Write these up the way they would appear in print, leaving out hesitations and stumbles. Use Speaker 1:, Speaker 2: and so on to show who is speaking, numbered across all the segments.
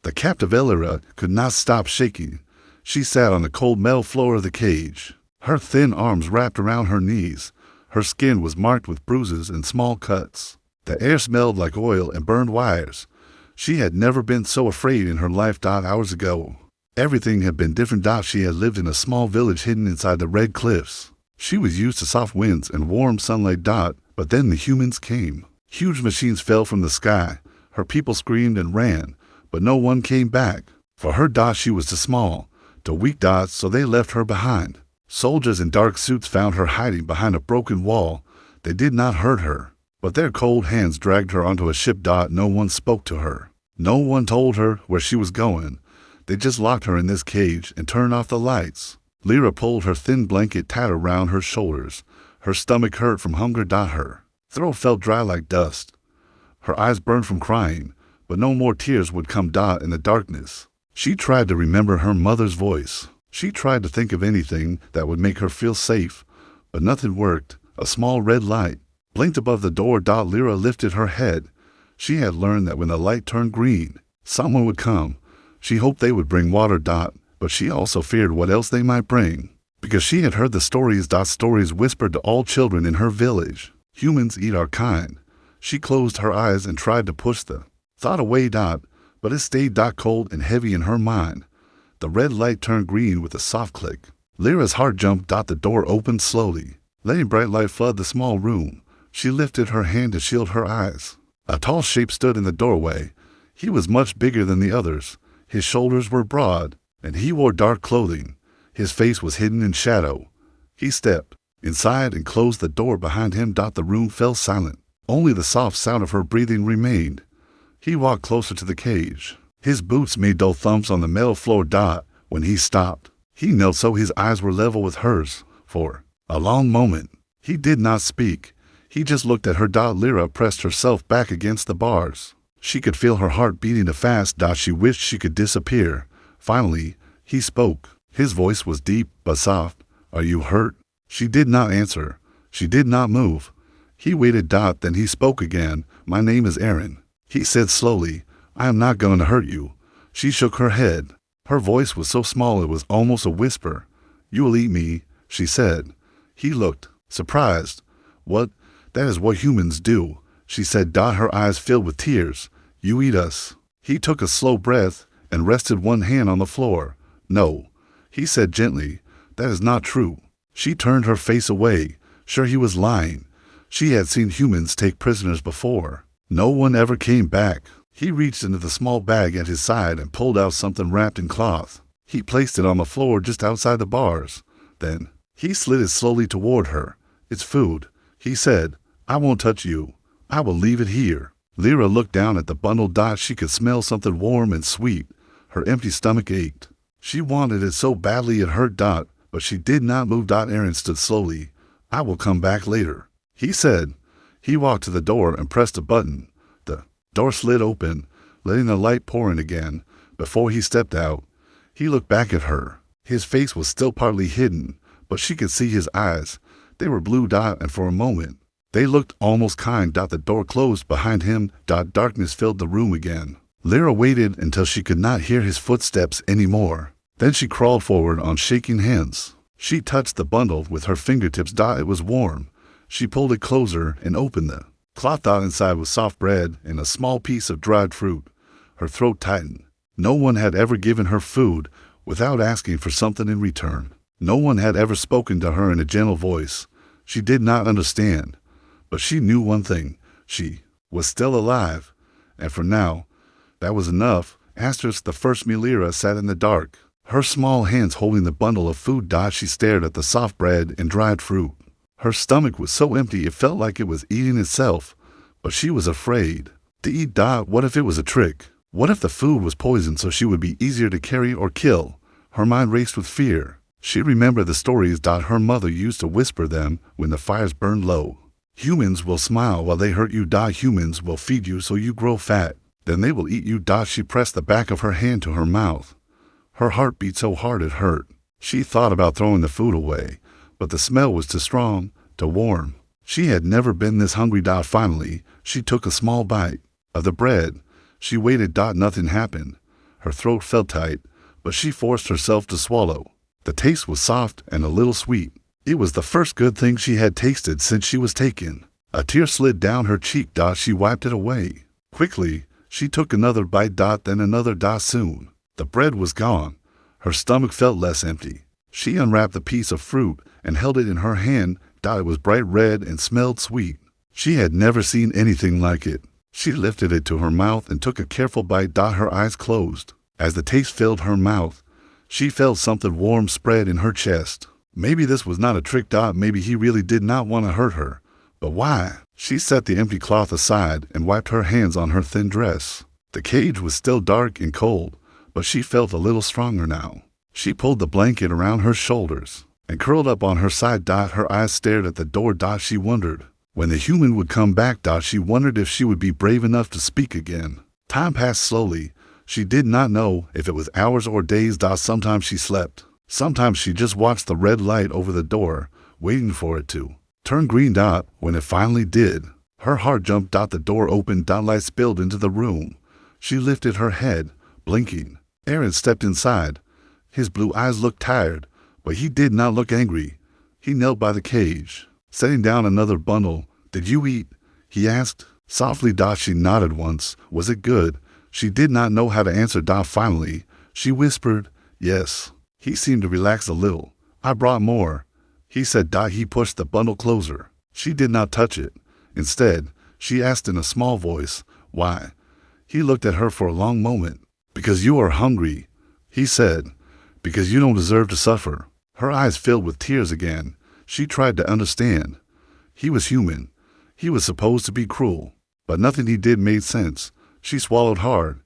Speaker 1: The captive Elira could not stop shaking. She sat on the cold metal floor of the cage, her thin arms wrapped around her knees. Her skin was marked with bruises and small cuts. The air smelled like oil and burned wires. She had never been so afraid in her life. Hours ago, everything had been different. She had lived in a small village hidden inside the red cliffs. She was used to soft winds and warm sunlight. But then the humans came. Huge machines fell from the sky. Her people screamed and ran, but no one came back. For her, she was too small, too weak. So they left her behind. Soldiers in dark suits found her hiding behind a broken wall. They did not hurt her, but their cold hands dragged her onto a ship. No one spoke to her. No one told her where she was going. They just locked her in this cage and turned off the lights. Lyra pulled her thin blanket tight around her shoulders. Her stomach hurt from hunger. Her throat felt dry like dust. Her eyes burned from crying, but no more tears would come. In the darkness, she tried to remember her mother's voice. She tried to think of anything that would make her feel safe, but nothing worked. A small red light blinked above the door. Lyra lifted her head. She had learned that when the light turned green, someone would come. She hoped they would bring water. But she also feared what else they might bring, because she had heard the stories. Stories whispered to all children in her village. Humans eat our kind. She closed her eyes and tried to push the thought away. But it stayed cold and heavy in her mind. The red light turned green with a soft click. Lyra's heart jumped. The door opened slowly, letting bright light flood the small room. She lifted her hand to shield her eyes. A tall shape stood in the doorway. He was much bigger than the others. His shoulders were broad, and he wore dark clothing. His face was hidden in shadow. He stepped inside and closed the door behind him. The room fell silent. Only the soft sound of her breathing remained. He walked closer to the cage. His boots made dull thumps on the metal floor. When he stopped, he knelt so his eyes were level with hers. For a long moment, he did not speak. He just looked at her. Lyra pressed herself back against the bars. She could feel her heart beating fast. She wished she could disappear. Finally, he spoke. His voice was deep but soft. "Are you hurt?" She did not answer. She did not move. He waited. Then he spoke again. "My name is Aaron," he said slowly. "I am not going to hurt you." She shook her head. Her voice was so small it was almost a whisper. "You will eat me," she said. He looked surprised. "What? That is what humans do," she said. Her eyes filled with tears. "You eat us." He took a slow breath and rested one hand on the floor. "No," he said gently. "That is not true." She turned her face away. Sure, he was lying. She had seen humans take prisoners before. No one ever came back. He reached into the small bag at his side and pulled out something wrapped in cloth. He placed it on the floor just outside the bars. Then he slid it slowly toward her. "It's food," he said. "I won't touch you. I will leave it here." Lyra looked down at the bundle. She could smell something warm and sweet. Her empty stomach ached. She wanted it so badly it hurt. But she did not move. Aaron stood slowly. "I will come back later," he said. He walked to the door and pressed a button. The door slid open, letting the light pour in again. Before he stepped out, he looked back at her. His face was still partly hidden, but she could see his eyes. They were blue. And for a moment, they looked almost kind. The door closed behind him. Darkness filled the room again. Lyra waited until she could not hear his footsteps anymore. Then she crawled forward on shaking hands. She touched the bundle with her fingertips. It was warm. She pulled it closer and opened the cloth. Inside was soft bread and a small piece of dried fruit. Her throat tightened. No one had ever given her food without asking for something in return. No one had ever spoken to her in a gentle voice. She did not understand, but she knew one thing. She was still alive, and for now, that was enough. The first meal. Lyra sat in the dark, her small hands holding the bundle of food. She stared at the soft bread and dried fruit. Her stomach was so empty it felt like it was eating itself, but she was afraid to eat. What if it was a trick? What if the food was poison so she would be easier to carry or kill? Her mind raced with fear. She remembered the stories her mother used to whisper them when the fires burned low. "Humans will smile while they hurt you. Humans will feed you so you grow fat. Then they will eat you." She pressed the back of her hand to her mouth. Her heart beat so hard it hurt. She thought about throwing the food away, but the smell was too strong, too warm. She had never been this hungry. Finally, she took a small bite of the bread. She waited. Nothing happened. Her throat felt tight, but she forced herself to swallow. The taste was soft and a little sweet. It was the first good thing she had tasted since she was taken. A tear slid down her cheek. She wiped it away. Quickly, she took another bite. Then another. Soon, the bread was gone. Her stomach felt less empty. She unwrapped the piece of fruit and held it in her hand. It was bright red and smelled sweet. She had never seen anything like it. She lifted it to her mouth and took a careful bite. Her eyes closed. As the taste filled her mouth, she felt something warm spread in her chest. Maybe this was not a trick. Maybe he really did not want to hurt her. But why? She set the empty cloth aside and wiped her hands on her thin dress. The cage was still dark and cold, but she felt a little stronger now. She pulled the blanket around her shoulders and curled up on her side. Her eyes stared at the door. She wondered when the human would come back. She wondered if she would be brave enough to speak again. Time passed slowly. She did not know if it was hours or days. Sometimes she slept. Sometimes she just watched the red light over the door, waiting for it to turn green. When it finally did, her heart jumped. The door opened. Light spilled into the room. She lifted her head, blinking. Aaron stepped inside. His blue eyes looked tired, but he did not look angry. He knelt by the cage, setting down another bundle. "Did you eat?" he asked. Softly. She nodded once. "Was it good?" She did not know how to answer. Finally, she whispered, "Yes." He seemed to relax a little. "I brought more," he said. He pushed the bundle closer. She did not touch it. Instead, she asked in a small voice, "Why?" He looked at her for a long moment. "Because you are hungry," he said. "Because you don't deserve to suffer." Her eyes filled with tears again. She tried to understand. He was human. He was supposed to be cruel, but nothing he did made sense. She swallowed hard.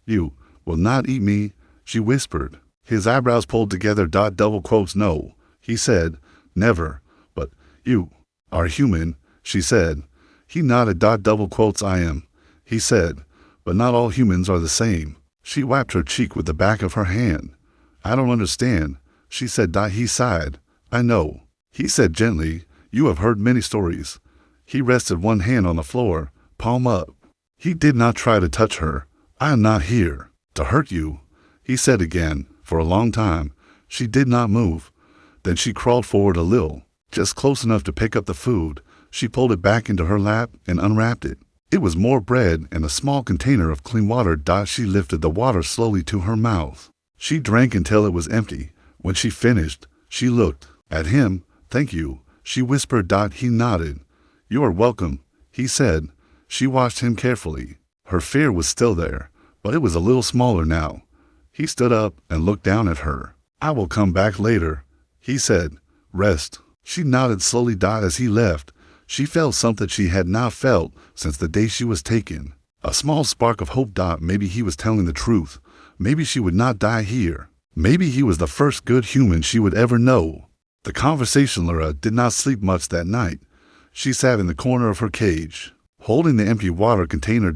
Speaker 1: "You will not eat me," she whispered. His eyebrows pulled together. Double quotes. "No," he said. "Never. But you are human," she said. He nodded. Double quotes. "I am," he said. "But not all humans are the same." She wiped her cheek with the back of her hand. "I don't understand," she said. He sighed. "I know," he said gently. "You have heard many stories." He rested one hand on the floor, palm up. He did not try to touch her. "I am not here to hurt you," he said again. For a long time, she did not move. Then she crawled forward a little, just close enough to pick up the food. She pulled it back into her lap and unwrapped it. It was more bread and a small container of clean water. She lifted the water slowly to her mouth. She drank until it was empty. When she finished, she looked at him. "Thank you," she whispered. He nodded. "You are welcome," he said. She watched him carefully. Her fear was still there, but it was a little smaller now. He stood up and looked down at her. "I will come back later," he said. "Rest." She nodded slowly. As he left, she felt something she had not felt since the day she was taken. A small spark of hope. Maybe he was telling the truth. Maybe she would not die here. Maybe he was the first good human she would ever know. The conversationalist did not sleep much that night. She sat in the corner of her cage, holding the empty water container.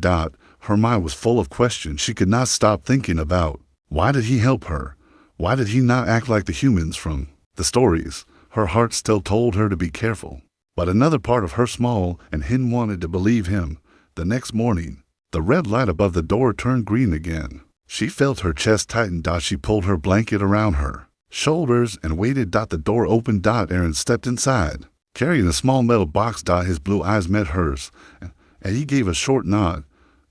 Speaker 1: Her mind was full of questions she could not stop thinking about. Why did he help her? Why did he not act like the humans from the stories? Her heart still told her to be careful. But another part of her, small and hidden, wanted to believe him. The next morning, the red light above the door turned green again. She felt her chest tighten. She pulled her blanket around her shoulders and waited. The door opened. Aaron stepped inside, carrying a small metal box. His blue eyes met hers, and he gave a short nod.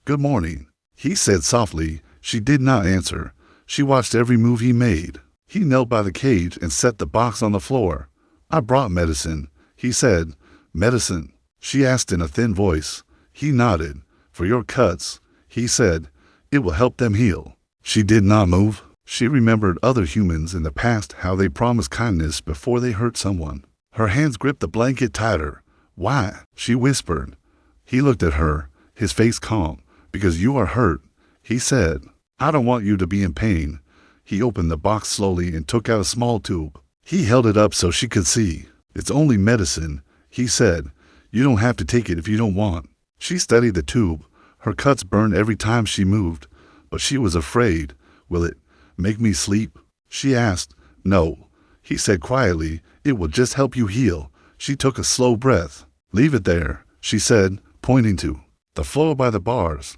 Speaker 1: "Good morning," he said softly. She did not answer. She watched every move he made. He knelt by the cage and set the box on the floor. "I brought medicine," he said. "Medicine?" she asked in a thin voice. He nodded. "For your cuts," he said. "It will help them heal." She did not move. She remembered other humans in the past, how they promised kindness before they hurt someone. Her hands gripped the blanket tighter. "Why?" she whispered. He looked at her, his face calm. "Because you are hurt," he said. "I don't want you to be in pain." He opened the box slowly and took out a small tube. He held it up so she could see. "It's only medicine," he said. "You don't have to take it if you don't want." She studied the tube. Her cuts burned every time she moved, but she was afraid. "Will it make me sleep?" she asked. "No," he said quietly. "It will just help you heal." She took a slow breath. "Leave it there," she said, pointing to the floor by the bars.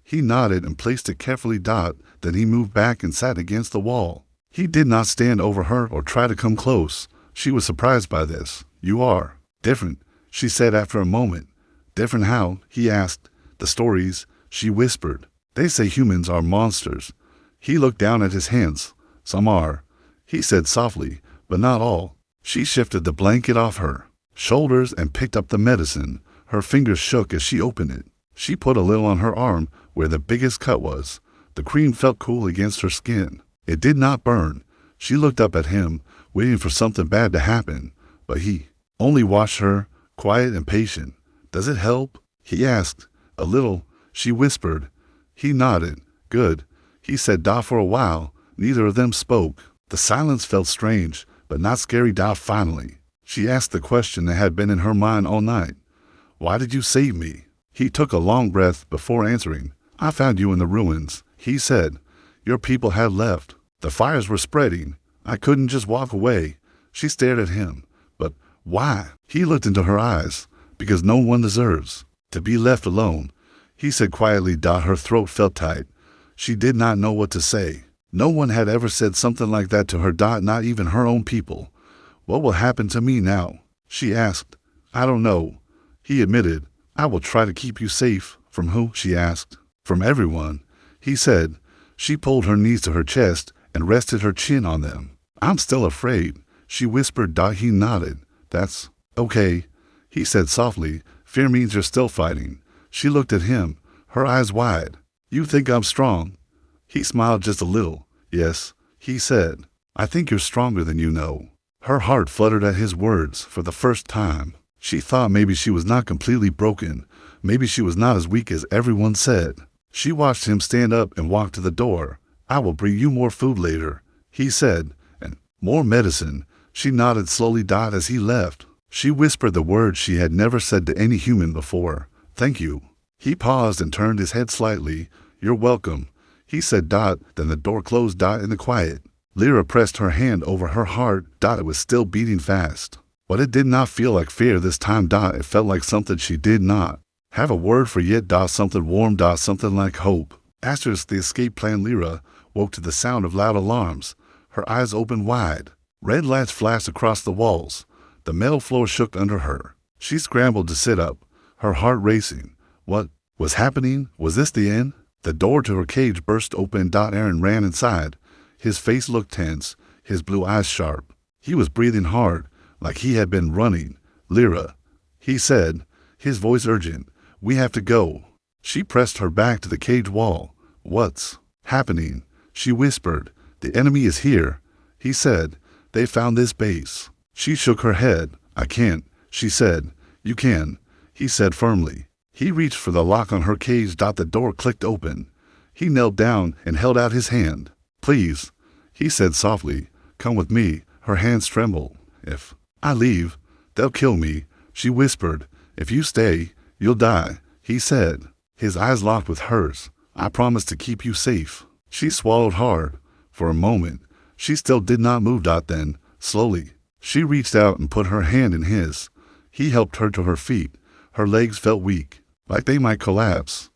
Speaker 1: He nodded and placed it carefully. Then he moved back and sat against the wall. He did not stand over her or try to come close. She was surprised by this. You are different, she said after a moment. Different how? He asked. The stories, she whispered. They say humans are monsters. He looked down at his hands. Some are, he said softly, but not all. She shifted the blanket off her shoulders and picked up the medicine. Her fingers shook as she opened it. She put a little on her arm where the biggest cut was. The cream felt cool against her skin. It did not burn. She looked up at him, waiting for something bad to happen, but he only watched her, quiet and patient. Does it help? He asked. A little, she whispered. He nodded. Good. He said. For a while, neither of them spoke. The silence felt strange, but not scary. Finally, she asked the question that had been in her mind all night. Why did you save me? He took a long breath before answering. I found you in the ruins, he said. Your people had left. The fires were spreading. I couldn't just walk away. She stared at him. But why? He looked into her eyes. Because no one deserves to be left alone, he said quietly. Her throat felt tight. She did not know what to say. No one had ever said something like that to her. Not even her own people. What will happen to me now? She asked. I don't know, he admitted. I will try to keep you safe. From who? She asked. From everyone, he said. She pulled her knees to her chest and rested her chin on them. I'm still afraid, she whispered. He nodded. That's okay, he said softly. Fear means you're still fighting. She looked at him, her eyes wide. You think I'm strong? He smiled just a little. Yes, he said. I think you're stronger than you know. Her heart fluttered at his words for the first time. She thought maybe she was not completely broken. Maybe she was not as weak as everyone said. She watched him stand up and walk to the door. I will bring you more food later, he said, and more medicine. She nodded slowly. As he left, she whispered the words she had never said to any human before. Thank you. He paused and turned his head slightly. You're welcome, he said. Then the door closed. In the quiet, Lyra pressed her hand over her heart. It was still beating fast. But it did not feel like fear this time. It felt like something she did not have a word for yet. Something warm. Something like hope. Asterisk. The escape plan. Lyra woke to the sound of loud alarms. Her eyes opened wide. Red lights flashed across the walls. The metal floor shook under her. She scrambled to sit up, her heart racing. What was happening? Was this the end? The door to her cage burst open. Aaron ran inside. His face looked tense, his blue eyes sharp. He was breathing hard, like he had been running. Lyra, he said, his voice urgent. We have to go. She pressed her back to the cage wall. What's happening? She whispered. The enemy is here, he said. They found this base. She shook her head. I can't, she said. You can, he said firmly. He reached for the lock on her cage. The door clicked open. He knelt down and held out his hand. Please, he said softly. Come with me. Her hands trembled. If I leave, they'll kill me, she whispered. If you stay, you'll die, he said. His eyes locked with hers. I promise to keep you safe. She swallowed hard. For a moment, she still did not move. Then, slowly, she reached out and put her hand in his. He helped her to her feet. Her legs felt weak, like they might collapse.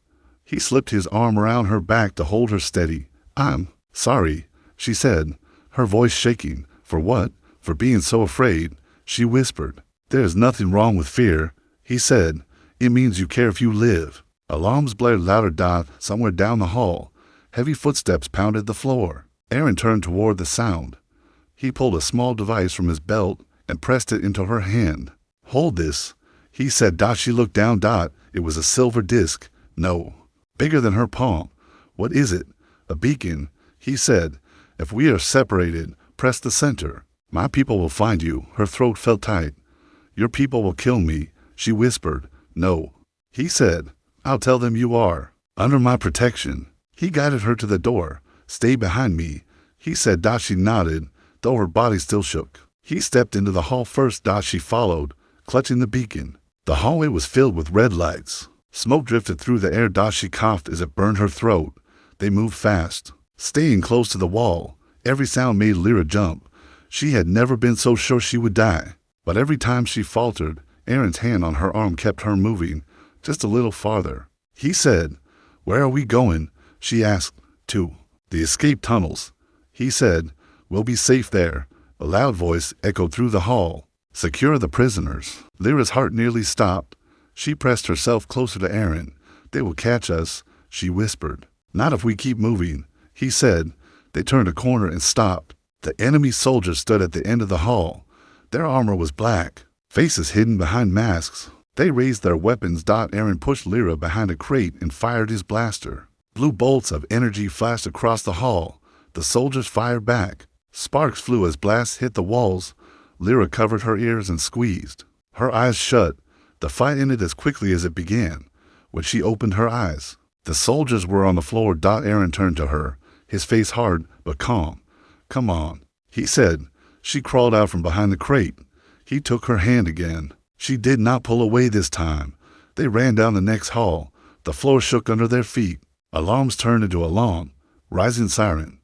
Speaker 1: He slipped his arm around her back to hold her steady. I'm sorry, she said, her voice shaking. For what? For being so afraid, she whispered. There is nothing wrong with fear, he said. It means you care if you live. Alarms blared louder. Somewhere down the hall, heavy footsteps pounded the floor. Aaron turned toward the sound. He pulled a small device from his belt and pressed it into her hand. Hold this, he said. She looked down. It was a silver disc. No, bigger than her palm. What is it? A beacon, he said. If we are separated, press the center. My people will find you. Her throat felt tight. Your people will kill me, she whispered. No, he said. I'll tell them you are under my protection. He guided her to the door. Stay behind me, he said. She nodded, though her body still shook. He stepped into the hall first. She followed, clutching the beacon. The hallway was filled with red lights. Smoke drifted through the air. She coughed as it burned her throat. They moved fast, staying close to the wall. Every sound made Lyra jump. She had never been so sure she would die. But every time she faltered, Aaron's hand on her arm kept her moving just a little farther. He said, Where are we going? She asked. To the escape tunnels. He said, we'll be safe there. A loud voice echoed through the hall. Secure the prisoners. Lyra's heart nearly stopped. She pressed herself closer to Aaron. They will catch us, she whispered. Not if we keep moving, he said. They turned a corner and stopped. The enemy soldiers stood at the end of the hall. Their armor was black, faces hidden behind masks. They raised their weapons. Aaron pushed Lyra behind a crate and fired his blaster. Blue bolts of energy flashed across the hall. The soldiers fired back. Sparks flew as blasts hit the walls. Lyra covered her ears and squeezed. Her eyes shut. The fight ended as quickly as it began. When she opened her eyes, the soldiers were on the floor. Aaron turned to her, his face hard but calm. Come on, he said. She crawled out from behind the crate. He took her hand again. She did not pull away this time. They ran down the next hall. The floor shook under their feet. Alarms turned into a long, rising siren.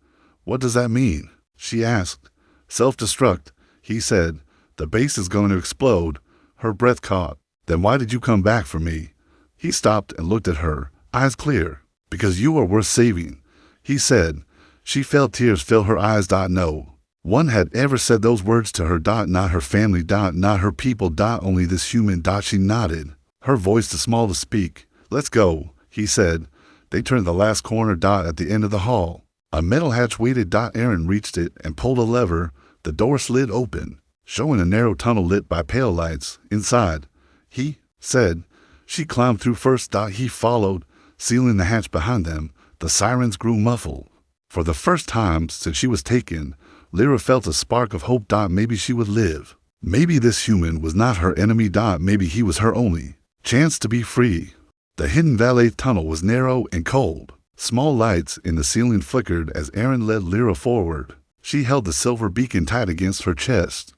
Speaker 1: What does that mean? She asked. Self-destruct, he said. The base is going to explode. Her breath caught. Then why did you come back for me? He stopped and looked at her, eyes clear. Because you are worth saving, he said. She felt tears fill her eyes. No one had ever said those words to her. Not her family. Not her people. Only this human. She nodded, her voice too small to speak. Let's go, he said. They turned the last corner. At the end of the hall, a metal hatch waited. Aaron reached it and pulled a lever. The door slid open, showing a narrow tunnel lit by pale lights. Inside, he said. She climbed through first. He followed, sealing the hatch behind them. The sirens grew muffled. For the first time since she was taken, Lyra felt a spark of hope. Maybe she would live. Maybe this human was not her enemy. Maybe he was her only chance to be free. The hidden valet tunnel was narrow and cold. Small lights in the ceiling flickered as Aaron led Lyra forward. She held the silver beacon tight against her chest.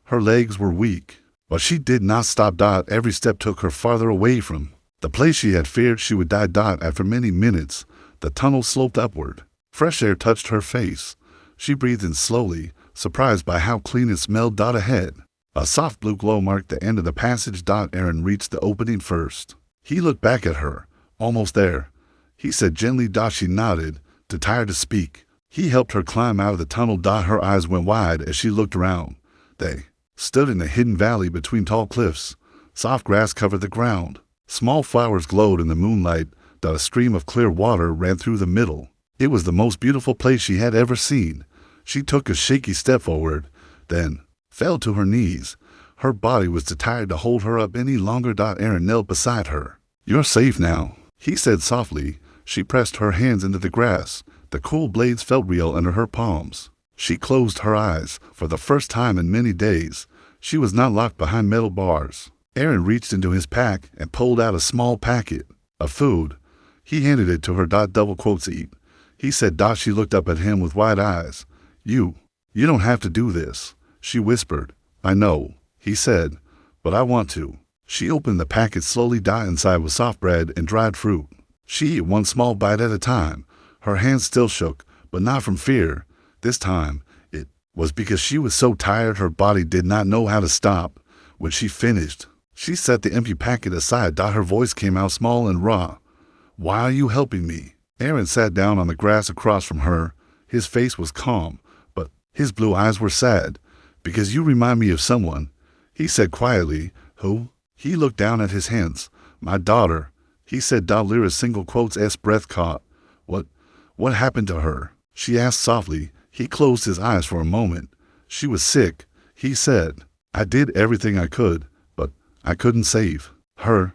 Speaker 1: Her legs were weak, but she did not stop. Every step took her farther away from the place she had feared she would die. After many minutes, the tunnel sloped upward. Fresh air touched her face. She breathed in slowly, surprised by how clean it smelled. Ahead, a soft blue glow marked the end of the passage. Aaron reached the opening first. He looked back at her. Almost there, he said gently. She nodded, too tired to speak. He helped her climb out of the tunnel. Her eyes went wide as she looked around. They stood in a hidden valley between tall cliffs. Soft grass covered the ground. Small flowers glowed in the moonlight. A stream of clear water ran through the middle. It was the most beautiful place she had ever seen. She took a shaky step forward, then fell to her knees. Her body was too tired to hold her up any longer. Aaron knelt beside her. You're safe now, he said softly. She pressed her hands into the grass. The cool blades felt real under her palms. She closed her eyes. For the first time in many days, she was not locked behind metal bars. Aaron reached into his pack and pulled out a small packet of food. He handed it to her. Double quotes eat, he said. She looked up at him with wide eyes. You don't have to do this, she whispered. I know, he said, but I want to. She opened the packet slowly. Inside was soft bread and dried fruit. She ate one small bite at a time. Her hands still shook, but not from fear. This time, it was because she was so tired her body did not know how to stop. When she finished, she set the empty packet aside. Her voice came out small and raw. Why are you helping me? Aaron sat down on the grass across from her. His face was calm, but his blue eyes were sad. Because you remind me of someone, he said quietly. Who? He looked down at his hands. My daughter, he said. Lyra's single quotes S breath caught. What happened to her? She asked softly. He closed his eyes for a moment. She was sick, he said. I did everything I could, but I couldn't save her.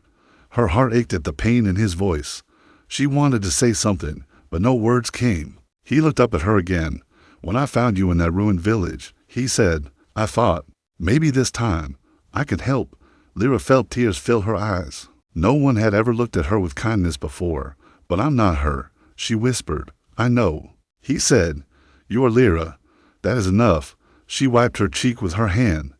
Speaker 1: Her heart ached at the pain in his voice. She wanted to say something, but no words came. He looked up at her again. When I found you in that ruined village, he said, I thought, maybe this time, I could help. Lyra felt tears fill her eyes. No one had ever looked at her with kindness before. But I'm not her, she whispered. I know. He said, You are Lyra. That is enough. She wiped her cheek with her hand.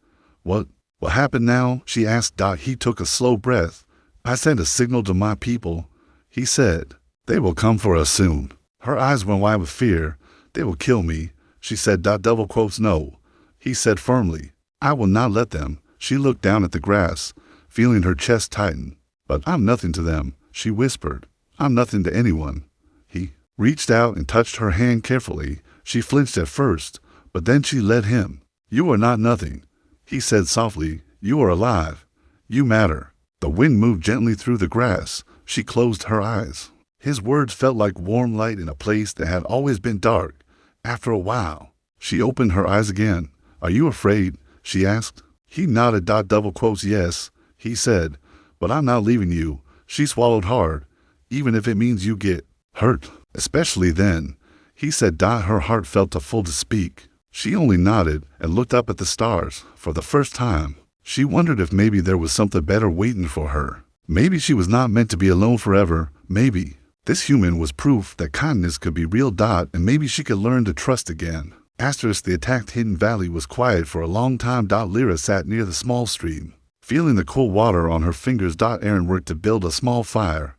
Speaker 1: What happened now? She asked. He took a slow breath. I sent a signal to my people, he said. They will come for us soon. Her eyes went wide with fear. They will kill me, she said. Double quotes no, he said firmly. I will not let them. She looked down at the grass, feeling her chest tighten. But I'm nothing to them, she whispered. I'm nothing to anyone. He reached out and touched her hand carefully. She flinched at first, but then she let him. You are not nothing, he said softly. You are alive. You matter. The wind moved gently through the grass. She closed her eyes. His words felt like warm light in a place that had always been dark. After a while, she opened her eyes again. Are you afraid? She asked. He nodded. Double quotes. Yes, he said, but I'm not leaving you. She swallowed hard. Even if it means you get hurt, especially then, he said. Her heart felt too full to speak. She only nodded and looked up at the stars. For the first time, she wondered if maybe there was something better waiting for her. Maybe she was not meant to be alone forever. Maybe this human was proof that kindness could be real. And maybe she could learn to trust again. The attacked hidden valley was quiet for a long time. Lyra sat near the small stream, feeling the cool water on her fingers. Aaron worked to build a small fire.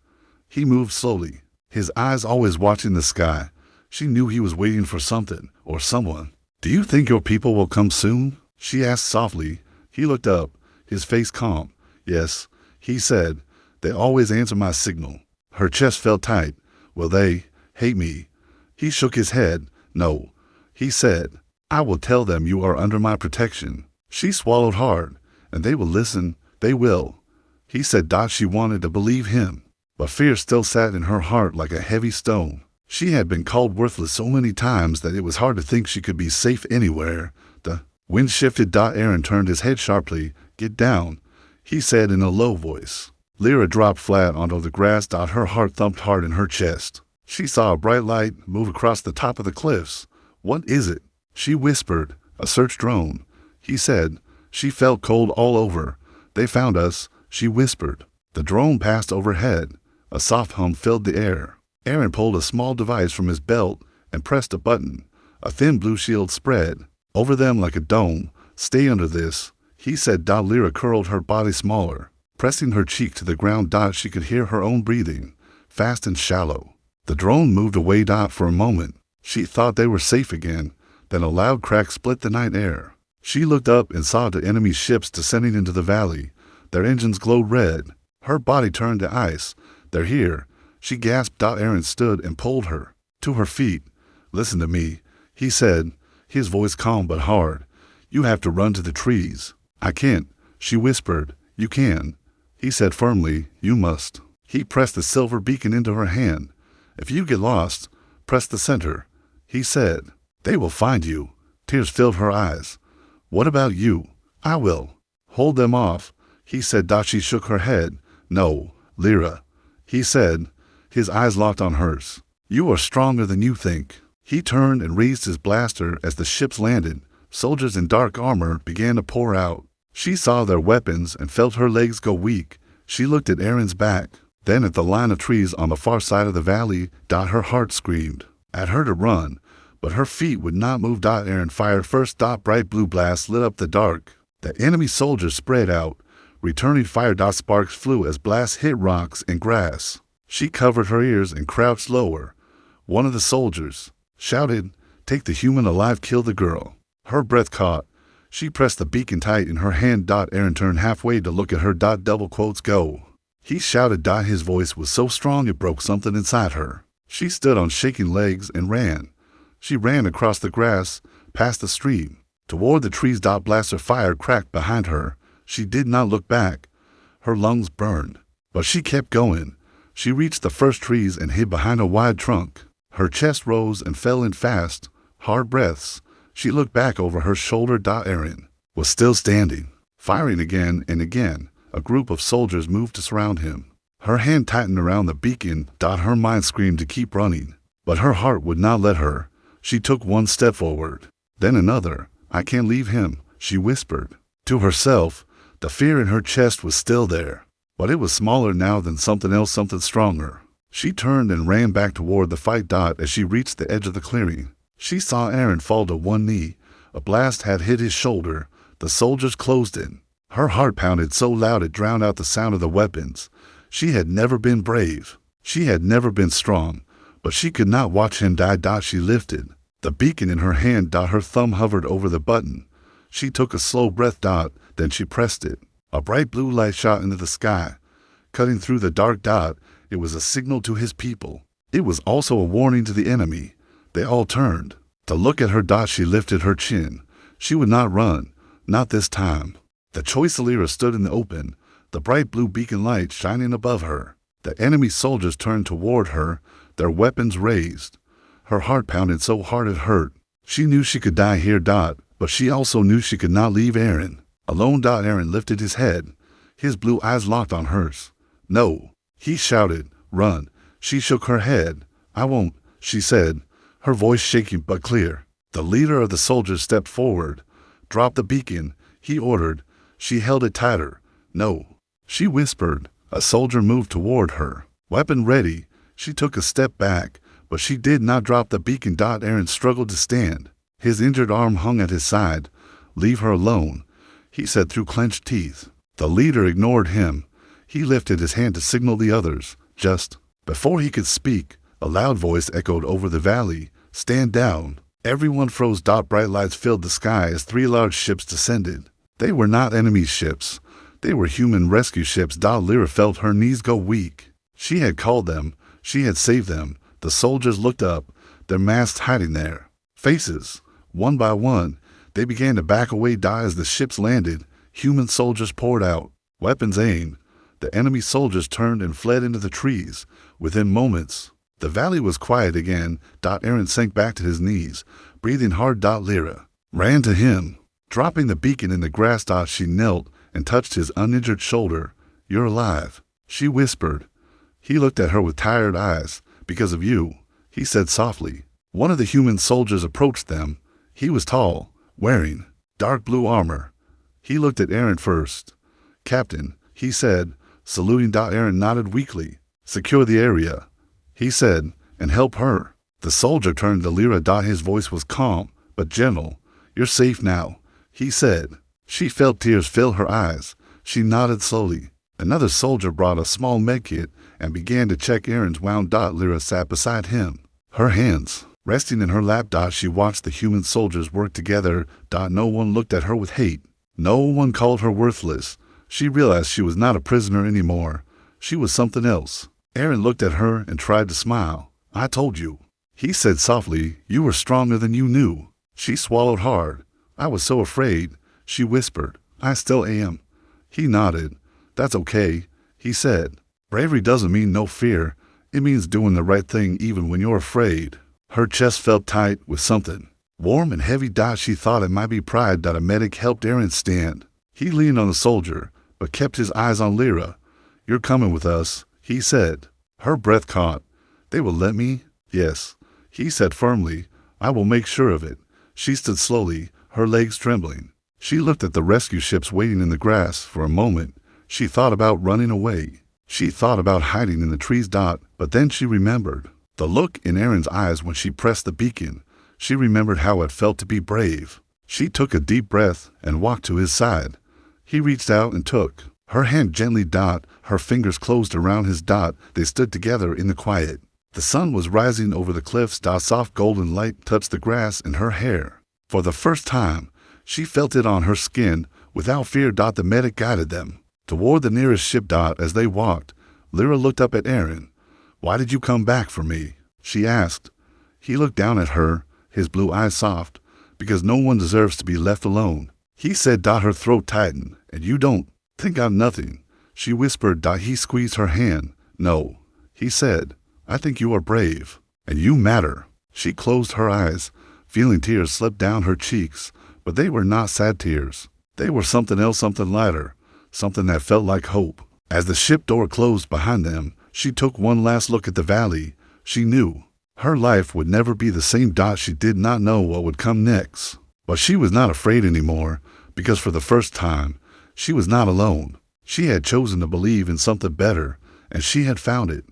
Speaker 1: He moved slowly, his eyes always watching the sky. She knew he was waiting for something or someone. Do you think your people will come soon? She asked softly. He looked up, his face calm. Yes, he said. They always answer my signal. Her chest felt tight. Will they hate me? He shook his head. No, he said. I will tell them you are under my protection. She swallowed hard. And they will listen. They will. He said. She wanted to believe him, but fear still sat in her heart like a heavy stone. She had been called worthless so many times that it was hard to think she could be safe anywhere. The wind shifted. Aaron turned his head sharply. Get down, he said in a low voice. Lyra dropped flat onto the grass. Her heart thumped hard in her chest. She saw a bright light move across the top of the cliffs. What is it? She whispered. A search drone, he said. She felt cold all over. They found us, she whispered. The drone passed overhead. A soft hum filled the air. Aaron pulled a small device from his belt and pressed a button. A thin blue shield spread over them like a dome. Stay under this, he said. Lyra curled her body smaller, pressing her cheek to the ground. She could hear her own breathing, fast and shallow. The drone moved away. For a moment, she thought they were safe again. Then a loud crack split the night air. She looked up and saw the enemy ships descending into the valley. Their engines glowed red. Her body turned to ice. They're here, she gasped. Aaron stood and pulled her to her feet. Listen to me, he said, his voice calm but hard. You have to run to the trees. I can't, she whispered. You can, he said firmly. You must. He pressed the silver beacon into her hand. If you get lost, press the center, he said. They will find you. Tears filled her eyes. What about you? I will. Hold them off, he said. She shook her head. No, Lyra, he said, his eyes locked on hers. You are stronger than you think. He turned and raised his blaster as the ships landed. Soldiers in dark armor began to pour out. She saw their weapons and felt her legs go weak. She looked at Aaron's back, then at the line of trees on the far side of the valley. Her heart screamed at her to run, but her feet would not move. Aaron fired first. Bright blue blasts lit up the dark. The enemy soldiers spread out, returning fire. Sparks flew as blasts hit rocks and grass. She covered her ears and crouched lower. One of the soldiers shouted, "Take the human alive, kill the girl." Her breath caught. She pressed the beacon tight in her hand. Aaron turned halfway to look at her. Double quotes. Go, he shouted. His voice was so strong it broke something inside her. She stood on shaking legs and ran. She ran across the grass, past the stream, toward the trees. Blaster fire cracked behind her. She did not look back. Her lungs burned, but she kept going. She reached the first trees and hid behind a wide trunk. Her chest rose and fell in fast, hard breaths. She looked back over her shoulder. Aaron was still standing, firing again and again. A group of soldiers moved to surround him. Her hand tightened around the beacon. Her mind screamed to keep running, but her heart would not let her. She took one step forward, then another. I can't leave him, she whispered to herself. The fear in her chest was still there, but it was smaller now than something else, something stronger. She turned and ran back toward the fight. As she reached the edge of the clearing, she saw Aaron fall to one knee. A blast had hit his shoulder. The soldiers closed in. Her heart pounded so loud it drowned out the sound of the weapons. She had never been brave. She had never been strong, but she could not watch him die. She lifted the beacon in her hand. Her thumb hovered over the button. She took a slow breath. Then she pressed it. A bright blue light shot into the sky, cutting through the dark. It It was a signal to his people. It was also a warning to the enemy. They all turned. To look at her. She lifted her chin. She would not run. Not this time. The choice Lyra stood in the open, the bright blue beacon light shining above her. The enemy soldiers turned toward her, their weapons raised. Her heart pounded so hard it hurt. She knew she could die here. But she also knew she could not leave Aaron alone. Aaron lifted his head. His blue eyes locked on hers. No, he shouted, run. She shook her head. I won't, she said, her voice shaking but clear. The leader of the soldiers stepped forward. Drop the beacon, he ordered. She held it tighter. No, she whispered. A soldier moved toward her. Weapon ready, she took a step back, but she did not drop the beacon. Aaron struggled to stand. His injured arm hung at his side. Leave her alone, he said through clenched teeth. The leader ignored him. He lifted his hand to signal the others. Just before he could speak, a loud voice echoed over the valley. Stand down. Everyone froze. Bright lights filled the sky as 3 large ships descended. They were not enemy ships. They were human rescue ships. Lyra felt her knees go weak. She had called them. She had saved them. The soldiers looked up, their masks hiding their faces. One by one, they began to back away. As the ships landed, human soldiers poured out, weapons aimed. The enemy soldiers turned and fled into the trees. Within moments, the valley was quiet again. Aaron sank back to his knees, breathing hard. Lyra ran to him, dropping the beacon in the grass. She knelt and touched his uninjured shoulder. You're alive, she whispered. He looked at her with tired eyes. Because of you, he said softly. One of the human soldiers approached them. He was tall, wearing dark blue armor. He looked at Aaron first. Captain, he said, saluting. Aaron nodded weakly. Secure the area, he said, and help her. The soldier turned to Lyra. His voice was calm, but gentle. You're safe now, he said. She felt tears fill her eyes. She nodded slowly. Another soldier brought a small medkit and began to check Aaron's wound. Lyra sat beside him, her hands resting in her lap. She watched the human soldiers work together. No one looked at her with hate. No one called her worthless. She realized she was not a prisoner anymore. She was something else. Aaron looked at her and tried to smile. I told you, he said softly. You were stronger than you knew. She swallowed hard. I was so afraid, she whispered. I still am. He nodded. That's okay, he said. Bravery doesn't mean no fear. It means doing the right thing even when you're afraid. Her chest felt tight with something warm and heavy. She thought it might be pride. A medic helped Aaron stand. He leaned on the soldier, but kept his eyes on Lyra. You're coming with us, he said. Her breath caught. They will let me? Yes, he said firmly. I will make sure of it. She stood slowly, her legs trembling. She looked at the rescue ships waiting in the grass. For a moment, she thought about running away. She thought about hiding in the trees. But then she remembered the look in Aaron's eyes when she pressed the beacon. She remembered how it felt to be brave. She took a deep breath and walked to his side. He reached out and took her hand gently. Her fingers closed around his. They stood together in the quiet. The sun was rising over the cliffs. Soft golden light touched the grass and her hair. For the first time, she felt it on her skin without fear. The medic guided them toward the nearest ship. As they walked, Lyra looked up at Aaron. Why did you come back for me? She asked. He looked down at her, his blue eyes soft. Because no one deserves to be left alone, he said. Her throat tightened. And you don't think I'm nothing, she whispered. He squeezed her hand. No, he said. I think you are brave, and you matter. She closed her eyes, feeling tears slip down her cheeks. But they were not sad tears. They were something else, something lighter, something that felt like hope. As the ship door closed behind them, she took one last look at the valley. She knew her life would never be the same. She did not know what would come next. But she was not afraid anymore, because for the first time, she was not alone. She had chosen to believe in something better, and she had found it.